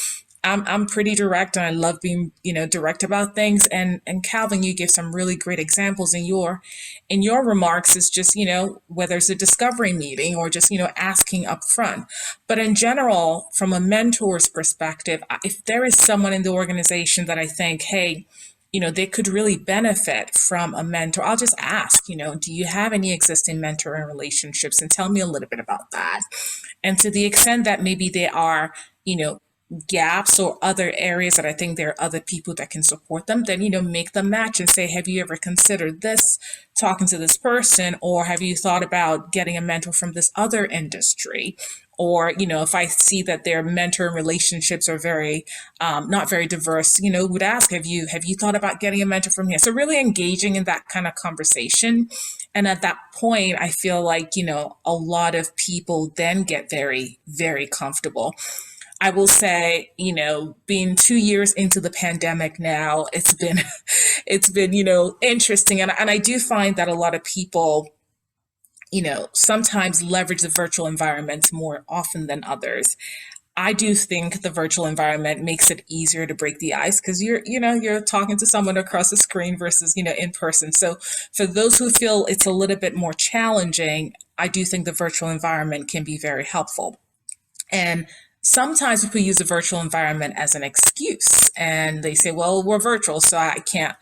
I'm pretty direct and I love being, direct about things. And Calvin, you give some really great examples in your remarks. Is just, whether it's a discovery meeting or just, asking up front. But in general, from a mentor's perspective, if there is someone in the organization that I think, hey, they could really benefit from a mentor. I'll just ask, do you have any existing mentoring relationships? And tell me a little bit about that. And to the extent that maybe there are, gaps or other areas that I think there are other people that can support them, then, make them match and say, have you ever considered this, talking to this person, or have you thought about getting a mentor from this other industry? Or, if I see that their mentor relationships are very, not very diverse, would ask, have you thought about getting a mentor from here? So really engaging in that kind of conversation. And at that point, I feel like, a lot of people then get very, very comfortable. I will say, being 2 years into the pandemic now, it's been, interesting. And I do find that a lot of people, sometimes leverage the virtual environments more often than others. I do think the virtual environment makes it easier to break the ice because you're talking to someone across the screen versus, in person. So for those who feel it's a little bit more challenging, I do think the virtual environment can be very helpful. And sometimes people use the virtual environment as an excuse and they say, well, we're virtual, so I can't,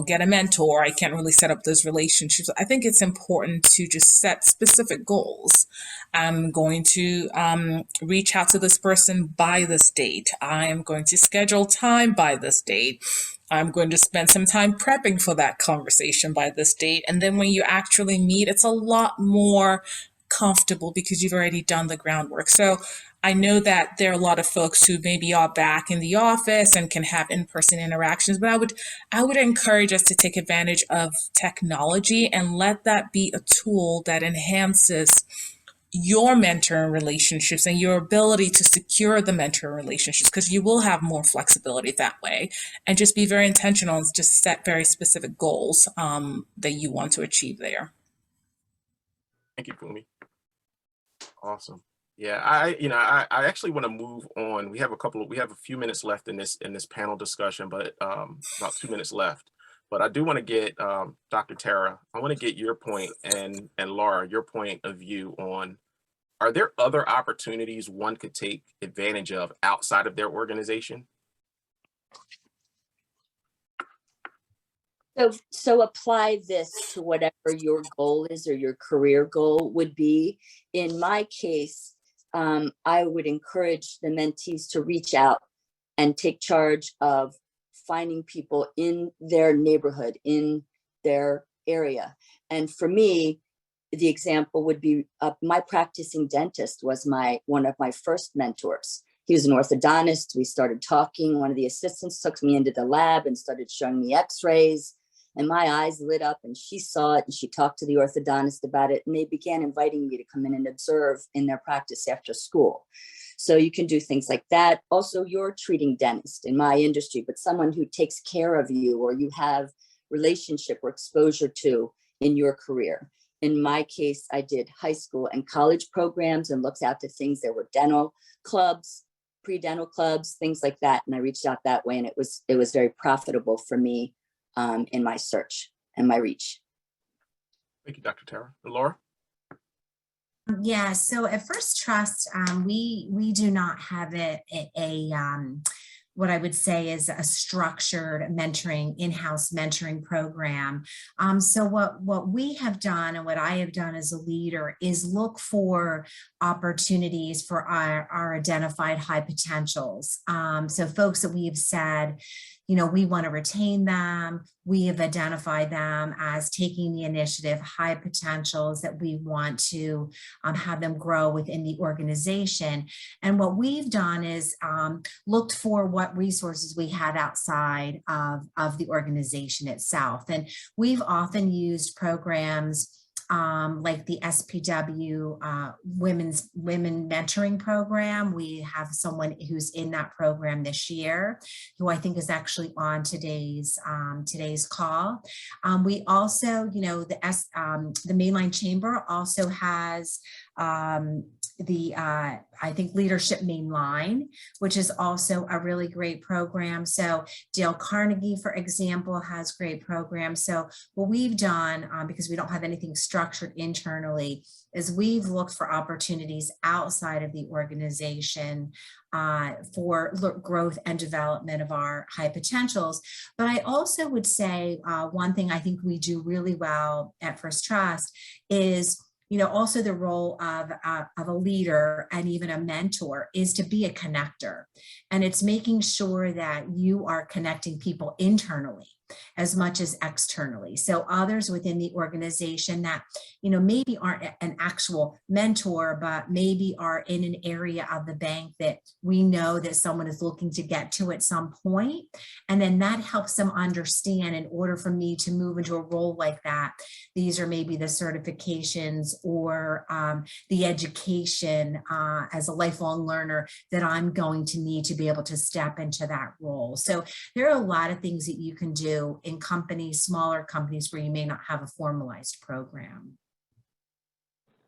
get a mentor. I can't really set up those relationships. I think it's important to just set specific goals. I'm going to reach out to this person by this date. I am going to schedule time by this date. I'm going to spend some time prepping for that conversation by this date. And then when you actually meet, it's a lot more comfortable because you've already done the groundwork. So I know that there are a lot of folks who maybe are back in the office and can have in-person interactions, but I would encourage us to take advantage of technology and let that be a tool that enhances your mentor relationships and your ability to secure the mentor relationships, because you will have more flexibility that way. And just be very intentional and just set very specific goals that you want to achieve there. Thank you, Fumi. Awesome. Yeah, I actually want to move on. We have a few minutes left in this panel discussion, but about 2 minutes left. But I do want to get Dr. Tara, I want to get your point and Laura, your point of view on, are there other opportunities one could take advantage of outside of their organization? So apply this to whatever your goal is or your career goal would be. In my case, I would encourage the mentees to reach out and take charge of finding people in their neighborhood, in their area. And for me, the example would be my practicing dentist was one of my first mentors. He was an orthodontist. We started talking. One of the assistants took me into the lab and started showing me x-rays. And my eyes lit up and she saw it and she talked to the orthodontist about it. And they began inviting me to come in and observe in their practice after school. So you can do things like that. Also, you're treating dentist in my industry, but someone who takes care of you or you have relationship or exposure to in your career. In my case, I did high school and college programs and looked out to things. There were dental clubs, pre-dental clubs, things like that. And I reached out that way and it was very profitable for me in my search and my reach. Thank you, Dr. Tara. And Laura? Yeah, so at First Trust, we do not have what I would say is a structured mentoring, in-house mentoring program. So what we have done and what I have done as a leader is look for opportunities for our identified high potentials. So folks that we have said, we want to retain them. We have identified them as taking the initiative, high potentials that we want to have them grow within the organization. And what we've done is looked for what resources we had outside of the organization itself. And we've often used programs like the SPW Women Mentoring Program. We have someone who's in that program this year, who I think is actually on today's call. We also, the Mainline Chamber also has I think Leadership Mainline, which is also a really great program. So Dale Carnegie, for example, has great programs. So what we've done, because we don't have anything structured internally, is we've looked for opportunities outside of the organization for growth and development of our high potentials. But I also would say one thing I think we do really well at First Trust is, also the role of a leader and even a mentor is to be a connector. And it's making sure that you are connecting people internally as much as externally. So others within the organization that, maybe aren't an actual mentor, but maybe are in an area of the bank that we know that someone is looking to get to at some point. And then that helps them understand, in order for me to move into a role like that, these are maybe the certifications or the education as a lifelong learner that I'm going to need to be able to step into that role. So there are a lot of things that you can do in companies, smaller companies, where you may not have a formalized program.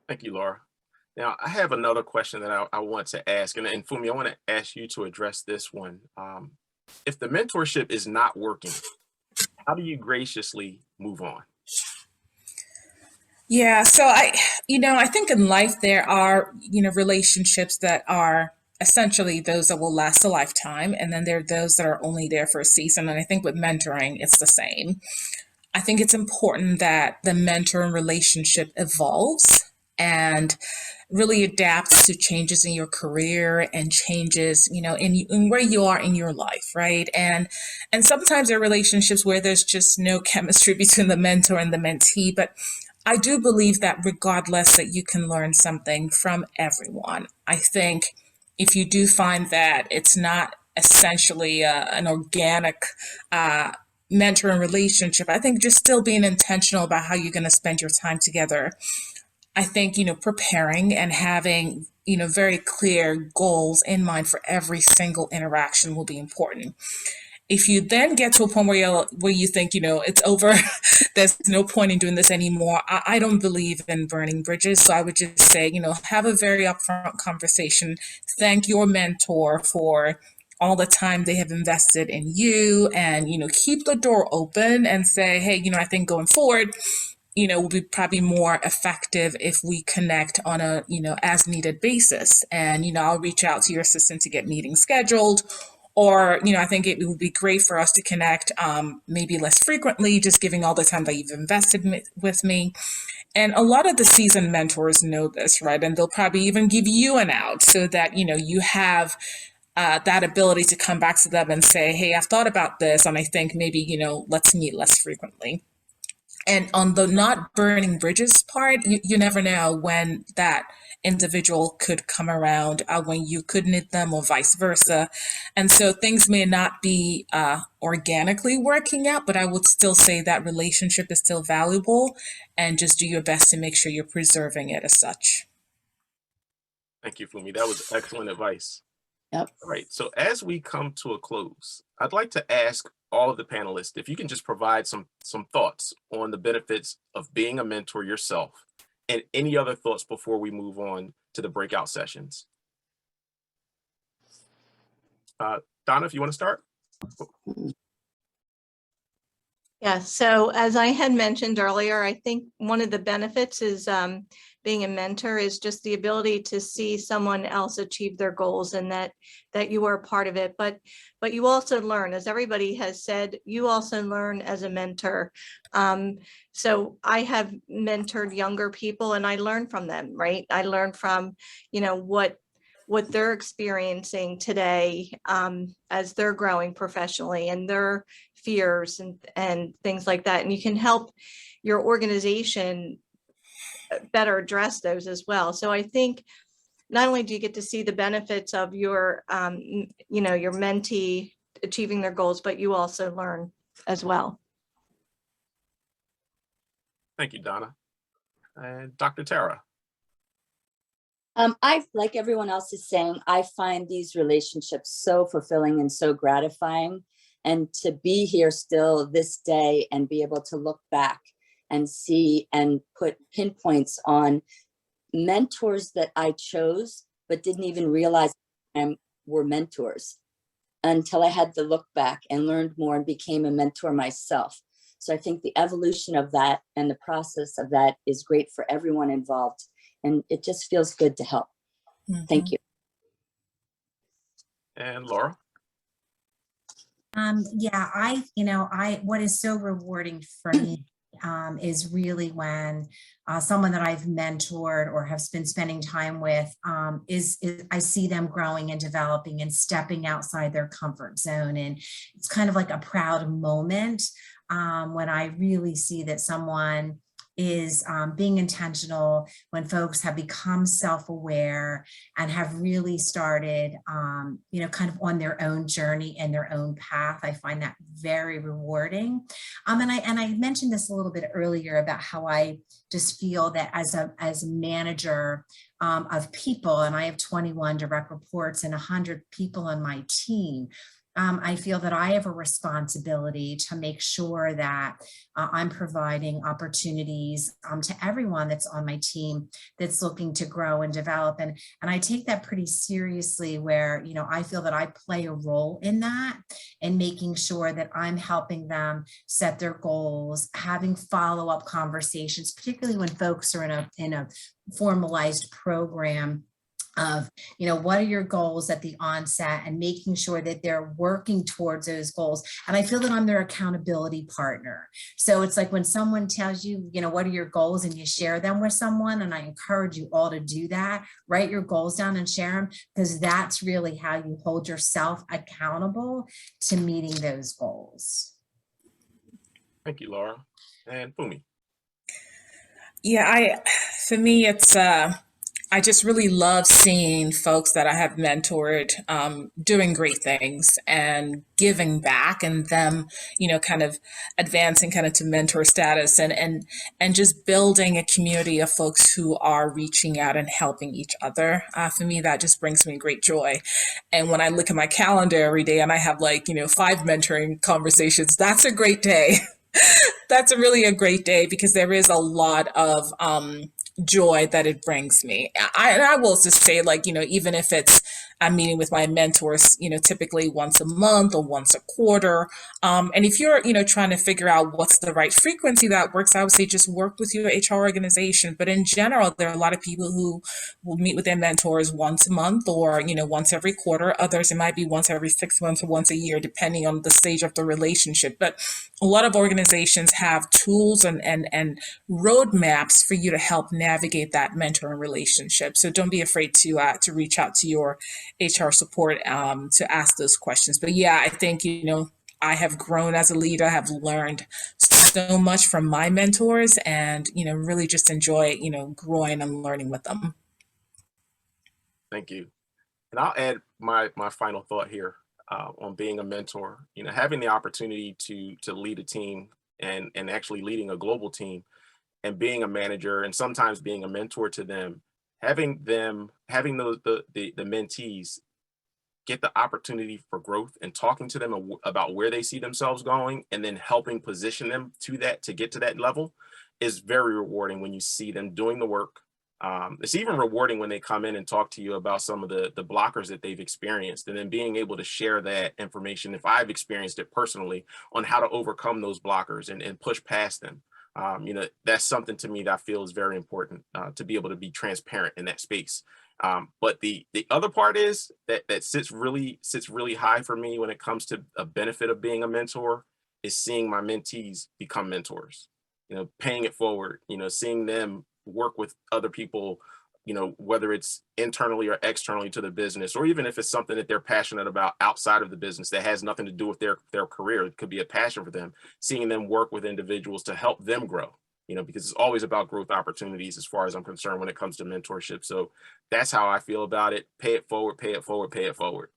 Thank you, Laura. Now, I have another question that I want to ask, and Fumi, I want to ask you to address this one. If the mentorship is not working, how do you graciously move on? Yeah, so I think in life there are, relationships that are essentially those that will last a lifetime. And then there are those that are only there for a season. And I think with mentoring, it's the same. I think it's important that the mentor and relationship evolves and really adapts to changes in your career and changes, in where you are in your life, right? And sometimes there are relationships where there's just no chemistry between the mentor and the mentee, but I do believe that regardless, that you can learn something from everyone. I think if you do find that it's not essentially an organic mentor and relationship, I think just still being intentional about how you're going to spend your time together. I think, preparing and having, very clear goals in mind for every single interaction will be important. If you then get to a point where you think, it's over, there's no point in doing this anymore, I don't believe in burning bridges. So I would just say, have a very upfront conversation. Thank your mentor for all the time they have invested in you, and, keep the door open and say, hey, I think going forward, will be probably more effective if we connect on a, as needed basis. And, I'll reach out to your assistant to get meetings scheduled. Or, I think it would be great for us to connect maybe less frequently, just giving all the time that you've invested with me. And a lot of the seasoned mentors know this, right? And they'll probably even give you an out so that, you have that ability to come back to them and say, hey, I've thought about this, and I think maybe, let's meet less frequently. And on the not burning bridges part, you never know when that individual could come around, when you could need them, or vice versa. And so things may not be organically working out, but I would still say that relationship is still valuable, and just do your best to make sure you're preserving it as such. Thank you, Fumi. That was excellent advice. Yep. All right. So as we come to a close, I'd like to ask all of the panelists if you can just provide some thoughts on the benefits of being a mentor yourself, and any other thoughts before we move on to the breakout sessions. Donna, if you want to start. Yeah, so as I had mentioned earlier, I think one of the benefits is being a mentor is just the ability to see someone else achieve their goals, and that you are a part of it. But you also learn, as everybody has said, you also learn as a mentor. So I have mentored younger people, and I learn from them, right? I learn from, what they're experiencing today as they're growing professionally, and their fears and things like that. And you can help your organization better address those as well. So I think not only do you get to see the benefits of your, your mentee achieving their goals, but you also learn as well. Thank you, Donna. And Dr. Tara. Like everyone else is saying, I find these relationships so fulfilling and so gratifying. And to be here still this day and be able to look back and see and put pinpoints on mentors that I chose, but didn't even realize were mentors until I had to look back and learned more and became a mentor myself. So I think the evolution of that and the process of that is great for everyone involved. And it just feels good to help. Thank you. And Laura? Yeah, what is so rewarding for me is really when someone that I've mentored or have been spending time with is I see them growing and developing and stepping outside their comfort zone. And it's kind of like a proud moment when I really see that someone is being intentional, when folks have become self-aware and have really started, kind of on their own journey and their own path. I find that very rewarding. And I mentioned this a little bit earlier about how I just feel that as a manager of people, and I have 21 direct reports and 100 people on my team, I feel that I have a responsibility to make sure that I'm providing opportunities to everyone that's on my team that's looking to grow and develop. And I take that pretty seriously, where, I feel that I play a role in that and making sure that I'm helping them set their goals, having follow-up conversations, particularly when folks are in a formalized program of, what are your goals at the onset, and making sure that they're working towards those goals. And I feel that I'm their accountability partner. So it's like when someone tells you, what are your goals, and you share them with someone, and I encourage you all to do that, write your goals down and share them, because that's really how you hold yourself accountable to meeting those goals. Thank you, Laura. And Fumi? Yeah, for me, it's I just really love seeing folks that I have mentored doing great things and giving back, and them, kind of advancing kind of to mentor status, and just building a community of folks who are reaching out and helping each other. For me, that just brings me great joy. And when I look at my calendar every day and I have 5 mentoring conversations, that's a great day. That's really a great day, because there is a lot of joy that it brings me. I will just say, even if it's I'm meeting with my mentors, typically once a month or once a quarter. And if you're, trying to figure out what's the right frequency that works, I would say just work with your HR organization. But in general, there are a lot of people who will meet with their mentors once a month, or, once every quarter. Others, it might be once every 6 months or once a year, depending on the stage of the relationship. But a lot of organizations have tools and roadmaps for you to help navigate that mentoring relationship. So don't be afraid to reach out to your HR support to ask those questions. But yeah, I think, I have grown as a leader, I have learned so much from my mentors, and, really just enjoy, growing and learning with them. Thank you. And I'll add my final thought here on being a mentor. Having the opportunity to lead a team and actually leading a global team, and being a manager, and sometimes being a mentor to them, having the mentees get the opportunity for growth and talking to them about where they see themselves going, and then helping position them to get to that level, is very rewarding when you see them doing the work. It's even rewarding when they come in and talk to you about some of the blockers that they've experienced, and then being able to share that information, if I've experienced it personally, on how to overcome those blockers and push past them. That's something to me that I feel is very important, to be able to be transparent in that space. But the other part is that sits really high for me when it comes to a benefit of being a mentor, is seeing my mentees become mentors, paying it forward, seeing them work with other people, whether it's internally or externally to the business, or even if it's something that they're passionate about outside of the business that has nothing to do with their career. It could be a passion for them, seeing them work with individuals to help them grow, because it's always about growth opportunities as far as I'm concerned when it comes to mentorship. So that's how I feel about it. Pay it forward, pay it forward, pay it forward.